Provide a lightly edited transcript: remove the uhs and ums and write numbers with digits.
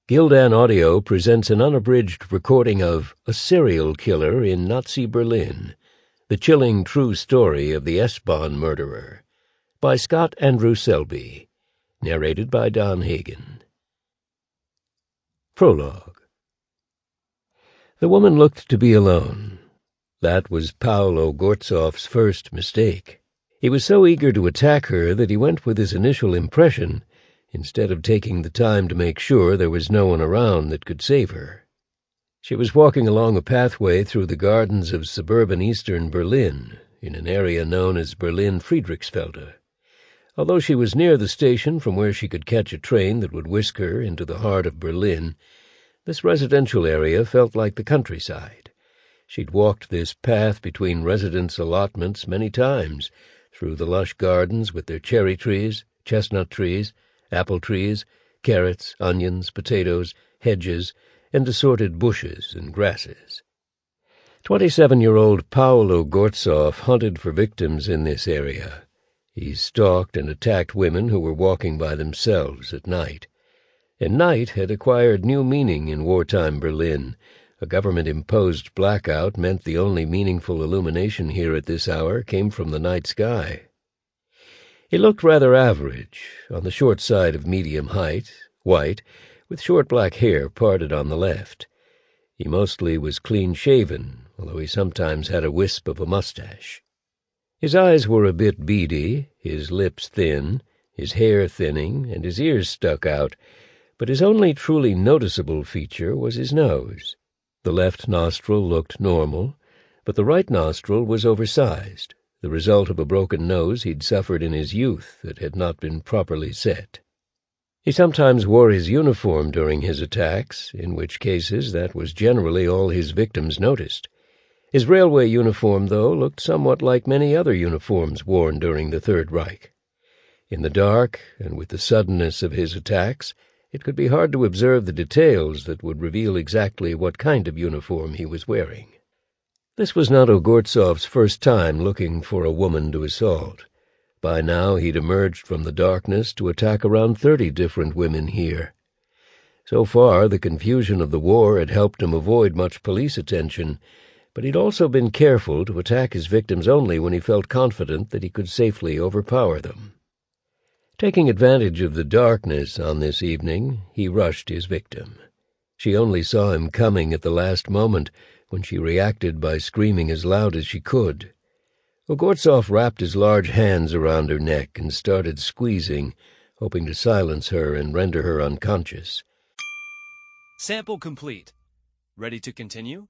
Gildan Audio presents an unabridged recording of A Serial Killer in Nazi Berlin, the chilling true story of the S-Bahn murderer, by Scott Andrew Selby, narrated by Don Hagen. Prologue. The woman looked to be alone. That was Paul Ogorzow's first mistake. He was so eager to attack her that he went with his initial impression, instead of taking the time to make sure there was no one around that could save her. She was walking along a pathway through the gardens of suburban eastern Berlin, in an area known as Berlin-Friedrichsfelde. Although she was near the station from where she could catch a train that would whisk her into the heart of Berlin, this residential area felt like the countryside. She'd walked this path between residence allotments many times, through the lush gardens with their cherry trees, chestnut trees, apple trees, carrots, onions, potatoes, hedges, and assorted bushes and grasses. 27-year-old Paul Ogorzow hunted for victims in this area. He stalked and attacked women who were walking by themselves at night. And night had acquired new meaning in wartime Berlin. A government-imposed blackout meant the only meaningful illumination here at this hour came from the night sky. He looked rather average, on the short side of medium height, white, with short black hair parted on the left. He mostly was clean-shaven, although he sometimes had a wisp of a mustache. His eyes were a bit beady, his lips thin, his hair thinning, and his ears stuck out, but his only truly noticeable feature was his nose. The left nostril looked normal, but the right nostril was oversized, the result of a broken nose he'd suffered in his youth that had not been properly set. He sometimes wore his uniform during his attacks, in which cases that was generally all his victims noticed. His railway uniform, though, looked somewhat like many other uniforms worn during the Third Reich. In the dark, and with the suddenness of his attacks, it could be hard to observe the details that would reveal exactly what kind of uniform he was wearing. This was not Ogorzow's first time looking for a woman to assault. By now he'd emerged from the darkness to attack around 30 different women here. So far, the confusion of the war had helped him avoid much police attention, but he'd also been careful to attack his victims only when he felt confident that he could safely overpower them. Taking advantage of the darkness on this evening, he rushed his victim. She only saw him coming at the last moment, when she reacted by screaming as loud as she could. Ogorzow wrapped his large hands around her neck and started squeezing, hoping to silence her and render her unconscious. Sample complete. Ready to continue?